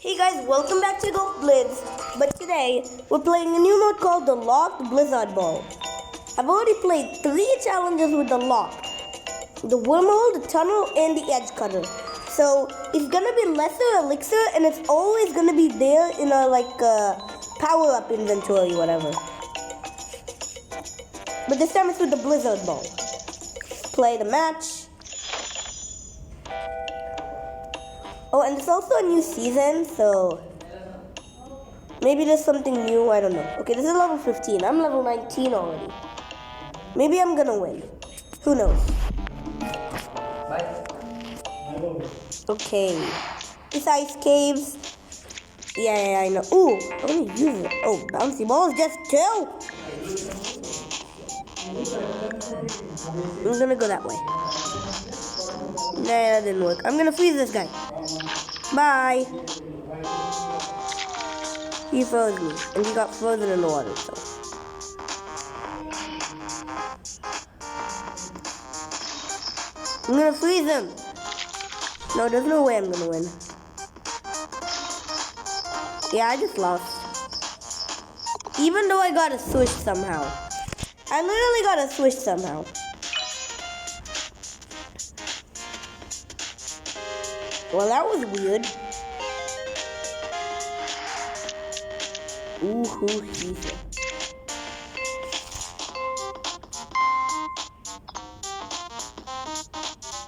Hey guys, welcome back to Golf Blitz. But today, we're playing a new mode called the Locked Blizzard Ball. I've already played 3 challenges with the Lock. The Wormhole, the Tunnel, and the Edge Cutter. So, it's gonna be lesser elixir, and it's always gonna be there in our, power-up inventory, whatever. But this time it's with the Blizzard Ball. Play the match. Oh, and it's also a new season, so maybe there's something new, I don't know. Okay, this is level 15. I'm level 19 already. Maybe I'm gonna win. Who knows? Okay. This ice caves. Yeah, I know. Ooh, I'm gonna use it. Oh, bouncy balls, just chill. I'm gonna go that way. Nah, that didn't work. I'm gonna freeze this guy. Bye. He froze me, and he got frozen in the water, so. I'm gonna freeze him. No, there's no way I'm gonna win. Yeah, I just lost. Even though I got a switch somehow. I literally got a switch somehow. Well, that was weird. Ooh, he said.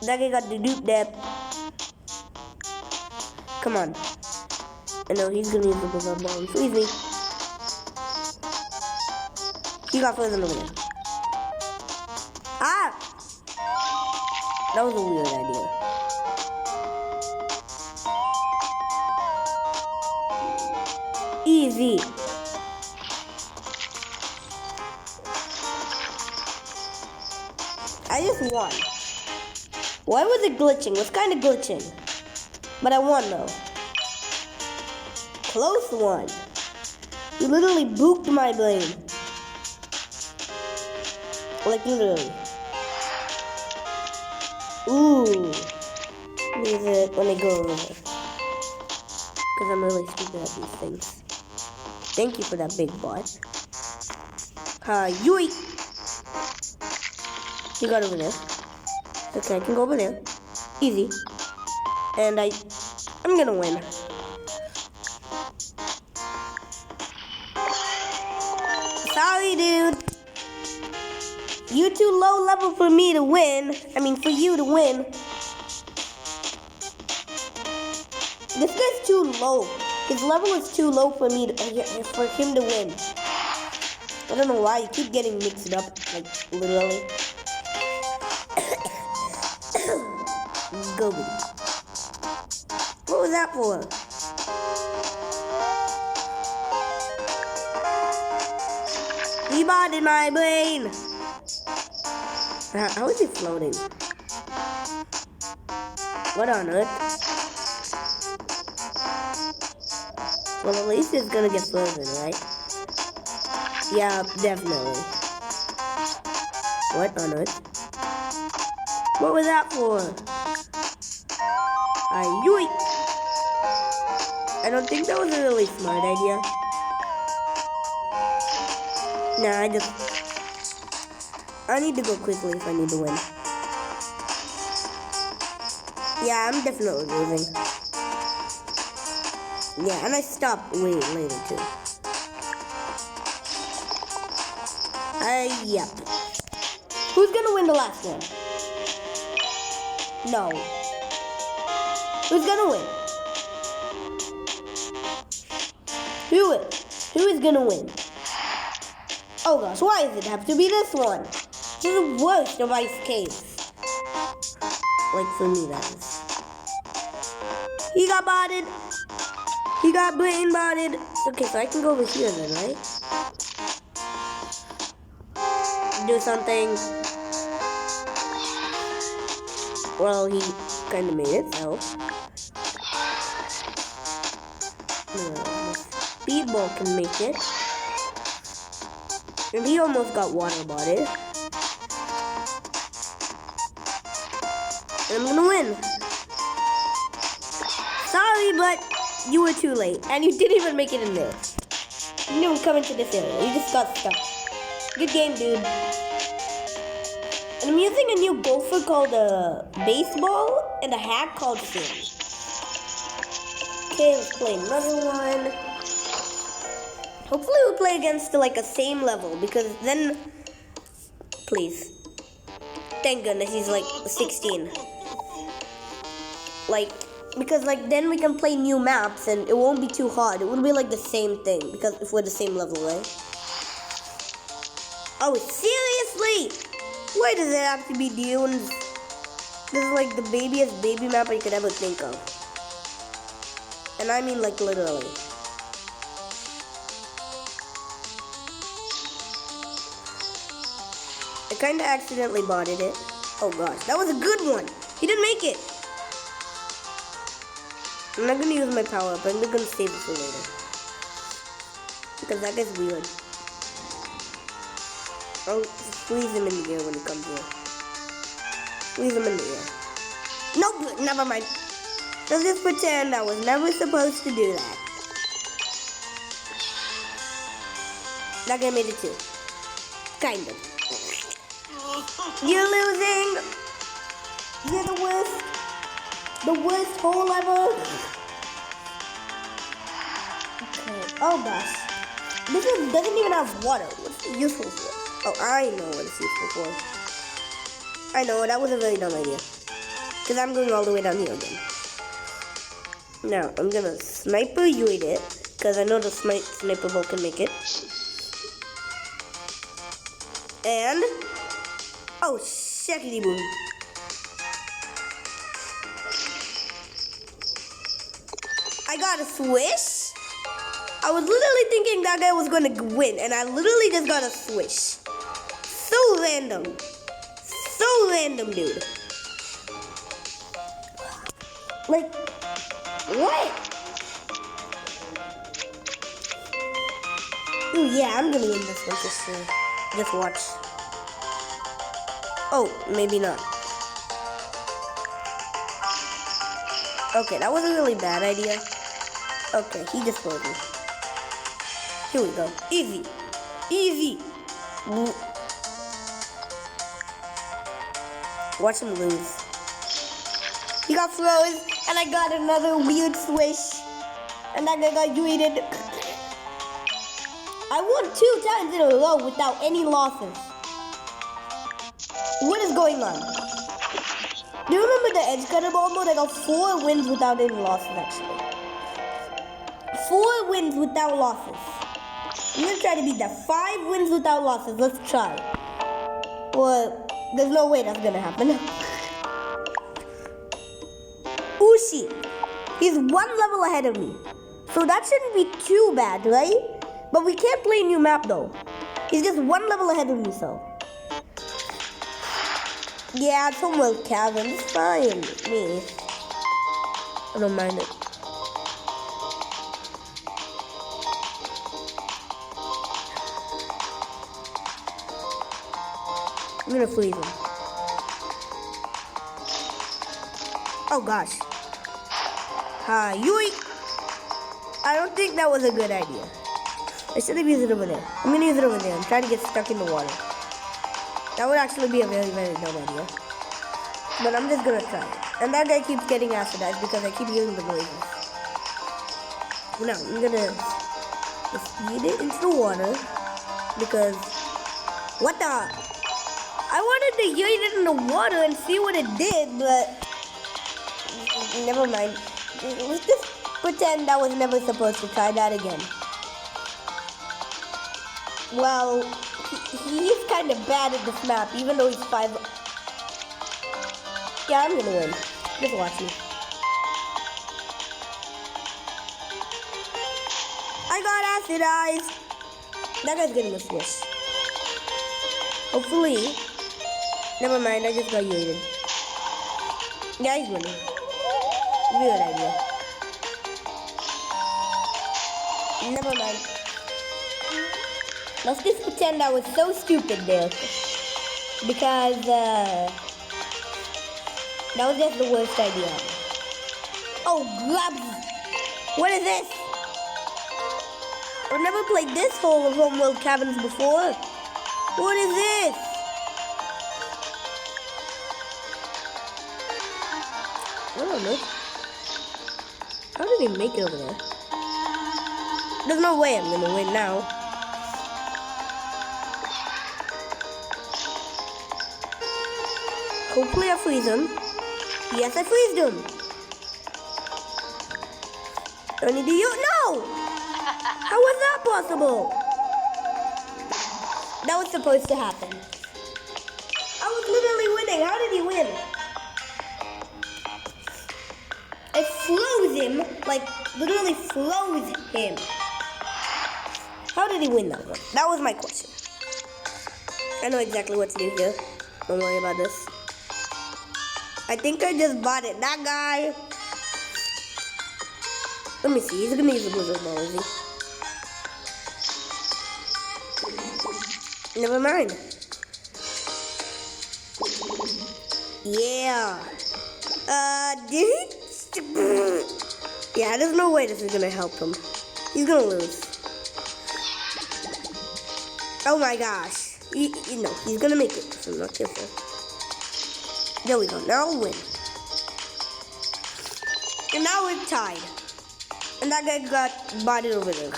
That guy got the dupe dap. Come on. I know he's gonna use the blizzard ball. Freeze me. He got frozen over there. Ah! That was a weird idea. Easy. I just won. Why was it glitching? It was kind of glitching. But I won though. Close one. You literally booped my brain. Like literally. Ooh. Leave it when I go over there. Because I'm really stupid at these things. Thank you for that big bot. Yoink! He got over there. Okay, I can go over there. Easy. And I'm gonna win. Sorry, dude. You too low level for me to win. I mean, for you to win. This guy's too low. His level is too low for me for him to win. I don't know why you keep getting mixed up, like literally. Go. What was that for? He botted my brain. How is he floating? What on earth? Well, at least it's gonna get frozen, right? Yeah, definitely. What on earth? What was that for? Yoink! I don't think that was a really smart idea. Nah, I need to go quickly if I need to win. Yeah, I'm definitely losing. Yeah, and I stopped way later too. Yep. Who's gonna win the last one? No. Who's gonna win? Who is gonna win? Oh gosh, why does it have to be this one? This is the worst of ice caves. Like for me, that is. He got botted. He got brain botted. Okay, so I can go over here then, right? Do something. Well, he kind of made it, so. Speedball can make it. And he almost got water botted. And I'm gonna win. Sorry, but You were too late, and you didn't even make it in there. You didn't even come into this area. You just got stuck. Good game, dude. And I'm using a new gopher called Baseball and a hack called Sim. Okay, let's play another one. Hopefully we'll play against like a same level, because then, please. Thank goodness he's like 16. Like, because like then we can play new maps and it won't be too hard. It will be like the same thing, because if we're the same level, right? Oh, seriously? Why does it have to be dunes? This is like the babyest baby map I could ever think of. And I mean like literally. I kinda accidentally botted it. Oh gosh, that was a good one. He didn't make it. I'm not gonna use my power up. I'm gonna save it for later. Because that guy's weird. I'll squeeze him in the air when he comes here. Squeeze him in the air. Nope, never mind. Let's just pretend I was never supposed to do that. That guy made it too. Kind of. You're losing! You're the worst! The worst hole ever! Okay. Oh gosh. This one doesn't even have water. What's it useful for? Oh, I know what it's useful for. I know, that was a very dumb idea. Because I'm going all the way down here again. Now, I'm gonna sniper UAD it. Because I know the sniper bolt can make it. And... oh, shekity boom. I got a swish. I was literally thinking that guy was going to win. And I literally just got a swish. So random. So random, dude. Like, what? Ooh, yeah, I'm going to win this one for sure. Just watch. Oh, maybe not. Okay, that was a really bad idea. Okay, he just froze me. Here we go. Easy. Easy. Watch him lose. He got froze, and I got another weird swish. And that guy got UA'd. I won 2 times in a row without any losses. What is going on? Do you remember the edge cutter ball mode? I got 4 wins without any losses, actually. 4 wins without losses. I'm gonna try to beat that. 5 wins without losses. Let's try. Well, there's no way that's gonna happen. Ushi. He's 1 level ahead of me. So that shouldn't be too bad, right? But we can't play a new map though. He's just 1 level ahead of me, so. Yeah, it's Homeworld Cavern. It's fine. Me. I don't mind it. I'm gonna freeze him. Oh gosh. Yoink! I don't think that was a good idea. I should have used it over there. I'm gonna use it over there. I'm trying to get stuck in the water. That would actually be a very, very dumb idea. But I'm just gonna try it. And that guy keeps getting acidized because I keep hearing the noises. Now, I'm gonna just feed it into the water. Because, what the? I wanted to heat it in the water and see what it did, but never mind. Let's just pretend I was never supposed to try that again. Well, he's kind of bad at this map, even though he's 5. Yeah, I'm gonna win. Just watch me. I got acidized. That guy's getting a swish. Hopefully. Never mind, I just got yeeted. Yeah, he's winning. Weird idea. Never mind. Let's just pretend I was so stupid there. Because, that was just the worst idea. Oh, grabs! What is this? I've never played this whole of Homeworld Cabins before. What is this? I don't know. How did he make it over there? There's no way I'm gonna win now. Hopefully I freeze him. Yes, I freezed him. I need to use. No! How was that possible? That was supposed to happen. I was literally winning. How did he win? It froze him, like literally froze him. How did he win that one? That was my question. I know exactly what to do here. Don't worry about this. I think I just bought it. That guy. Let me see. He's gonna use the blizzard ball, is he? Never mind. Yeah. Did he? Yeah, there's no way this is gonna help him. He's gonna lose. Oh my gosh. No, he's gonna make it. So I'm not careful. There we go. Now I'll win. And now we're tied. And that guy got bodied over there.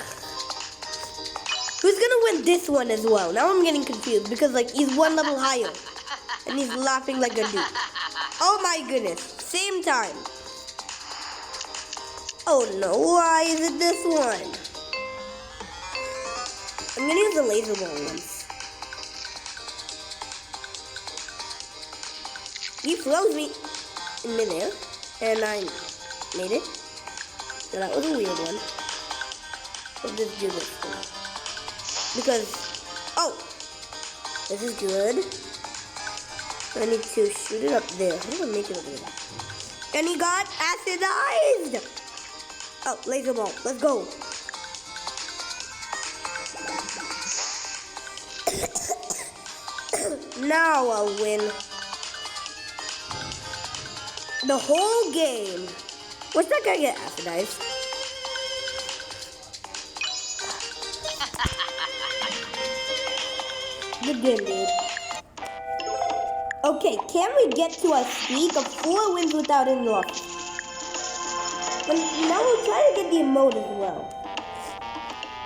Who's gonna win this one as well? Now I'm getting confused because like he's one level higher. And he's laughing like a dude. Oh my goodness. Same time. Oh no, why is it this one? I'm gonna use the laser ball once. He froze me in midair, and I made it. So that was a weird one. Let's just do this one. Because, oh, this is good. I need to shoot it up there. How do I make it over there? And he got acidized! Oh, laser ball. Let's go. Now I'll win. The whole game. What's that guy get acidized? Good game, dude. Okay, can we get to a streak of 4 wins without any losses? And now we'll try to get the emote as well.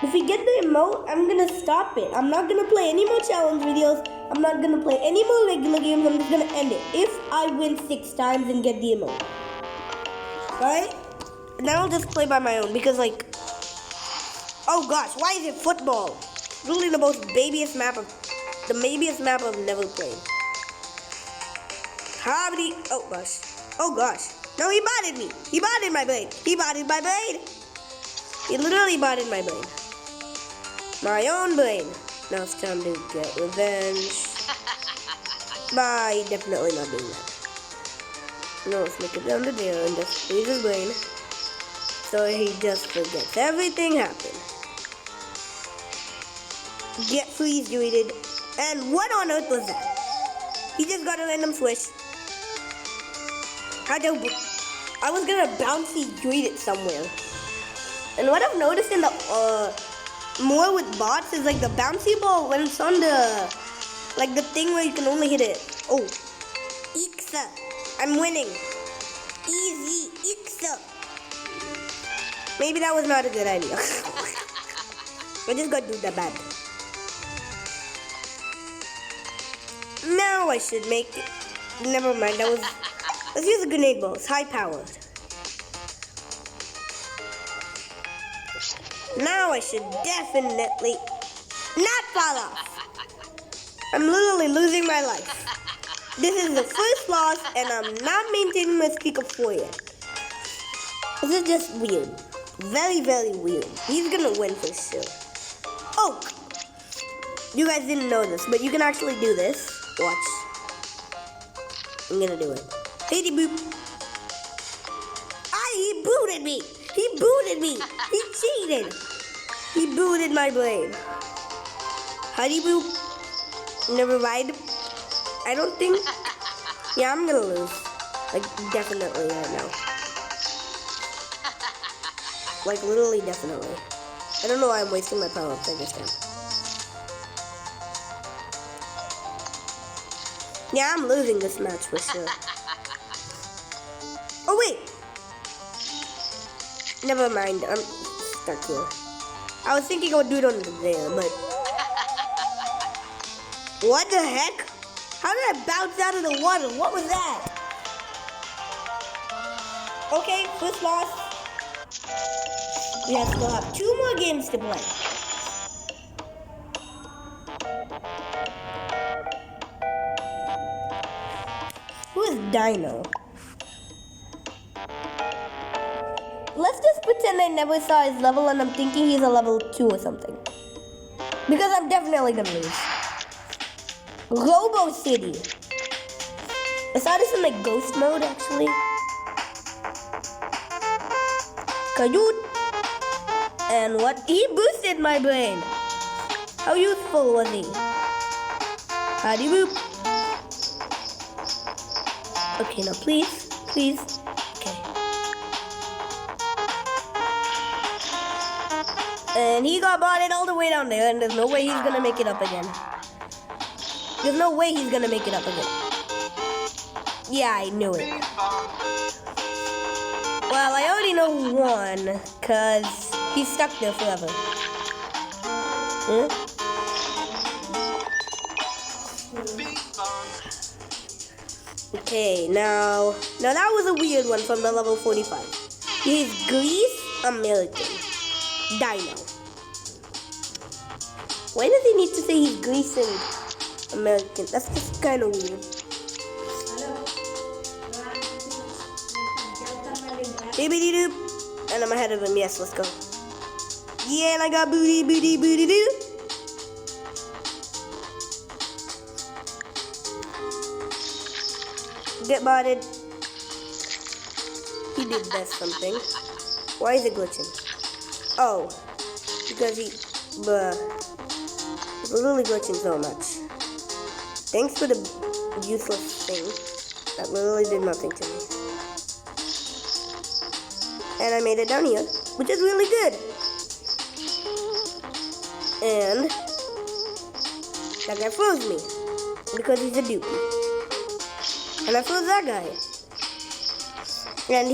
If we get the emote, I'm gonna stop it. I'm not gonna play any more challenge videos. I'm not gonna play any more regular games. I'm just gonna end it. If I win 6 times and get the emote. Right? And then I'll just play by my own because like, oh gosh, why is it football? Really the most babyest map I've never played. How many? Oh gosh. Oh gosh. No, he botted me. He botted my blade. He botted my blade. He literally botted my blade. My own blade. Now it's time to get revenge. By definitely not doing that. No, let's make it down to there and just freeze his brain. So he just forgets everything happened. Get freeze deleted. And what on earth was that? He just got a random switch. I was gonna bouncy tweet it somewhere. And what I've noticed in the more with bots is like the bouncy ball when it's on the like the thing where you can only hit it. Oh, Ixa, I'm winning. Easy Ixa. Maybe that was not a good idea. I just got to do the bad. Now I should make it. Never mind. That was. Let's use the grenade balls. High powered. Now I should definitely not fall off. I'm literally losing my life. This is the first loss, and I'm not maintaining my streak of 4 yet. This is just weird. Very, very weird. He's gonna win for sure. Oh! You guys didn't know this, but you can actually do this. Watch. I'm gonna do it. Hey, boop. He booted me. He booted me. He cheated. He booted my blade. Huddy boop. Never mind. I don't think. Yeah, I'm gonna lose. Like, definitely right now. Like, literally, definitely. I don't know why I'm wasting my power-ups this time. Yeah, I'm losing this match for sure. Oh, wait! Never mind, I'm stuck here. I was thinking I would do it on there, but... What the heck? How did I bounce out of the water? What was that? Okay, first loss. We still have 2 more games to play. Who is Dino? Let's just pretend I never saw his level and I'm thinking he's a level 2 or something. Because I'm definitely gonna lose. Robo City. I saw this in like ghost mode actually. Kayut. And what? He boosted my brain. How useful was he? Howdy boop. Okay, now please. Please. Okay. And he got botted all the way down there, and there's no way he's gonna make it up again. There's no way he's gonna make it up again. Yeah, I knew it. Well, I already know who won, cause he's stuck there forever. Huh? Okay, now that was a weird one from the level 45. He's Greece American. Dino. Why does he need to say he's Greece and American? That's just kind of weird. Bibbidi doop. And I'm ahead of him. Yes, let's go. Yeah, and I got booty, booty, booty doo. Get botted. He did best something. Why is it glitching? Oh, because he's literally glitching so much. Thanks for the useless thing that literally did nothing to me. And I made it down here, which is really good. And that guy froze me because he's a dupe. And I froze that guy. And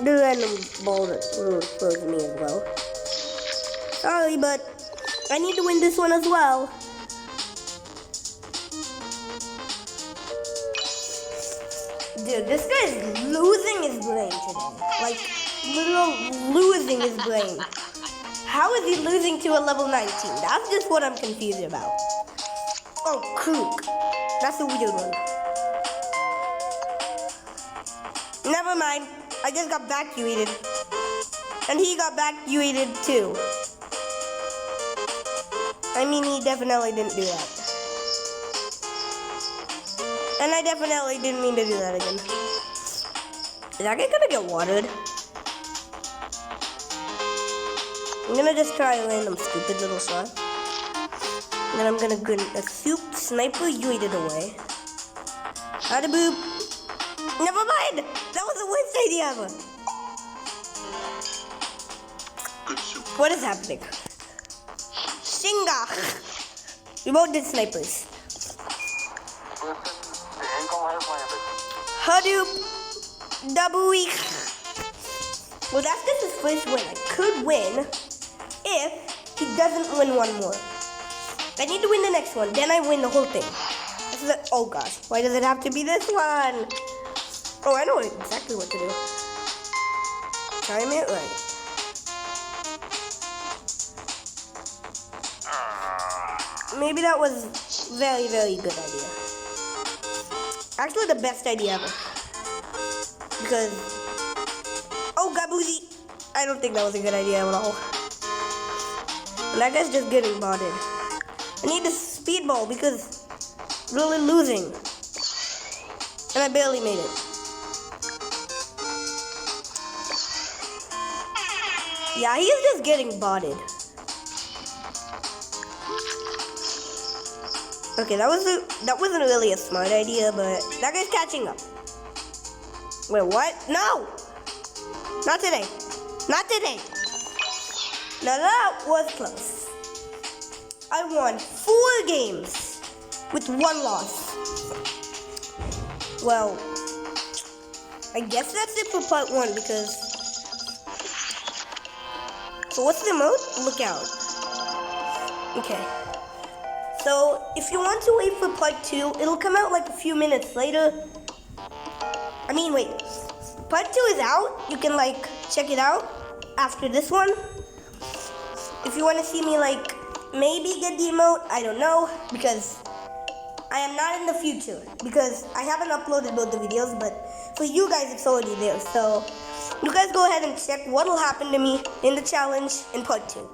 the random ball that froze me as well. Sorry, but I need to win this one as well. Dude, this guy is losing his brain today. Like, literally losing his brain. How is he losing to a level 19? That's just what I'm confused about. Oh, Krook. That's a weird one. Never mind. I just got evacuated. And he got evacuated too. I mean, he definitely didn't do that. And I definitely didn't mean to do that again. Is that guy gonna get watered? I'm gonna just try a random stupid little shot. And then I'm gonna get a soup sniper yeeted away. Howdy boop. Never mind! That was the worst idea ever. What is happening? Shinga! We both did snipers. Hadoop! Double week! Well, that's just his first win. I could win if he doesn't win one more. I need to win the next one, then I win the whole thing. Oh gosh, why does it have to be this one? Oh, I know exactly what to do. Time it right. Maybe that was very, very good idea. Actually, the best idea ever. Because, oh, Gabuzi. I don't think that was a good idea at all. And that guy's just getting botted. I need a speedball because really losing. And I barely made it. Yeah, he's just getting botted. Okay, that wasn't really a smart idea, but that guy's catching up. Wait, what? No! Not today. Not today. Now that was close. I won 4 games with 1 loss. Well, I guess that's it for part 1 because... So what's the mode? Lookout. Okay. So if you want to wait for part 2, it'll come out like a few minutes later. I mean, wait. Part 2 is out. You can like check it out after this one. If you want to see me like maybe get the emote, I don't know, because I am not in the future, because I haven't uploaded both the videos, but for you guys it's already there. So you guys go ahead and check what will happen to me in the challenge in part 2.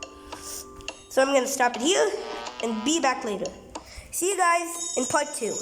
So I'm going to stop it here and be back later. See you guys in part 2.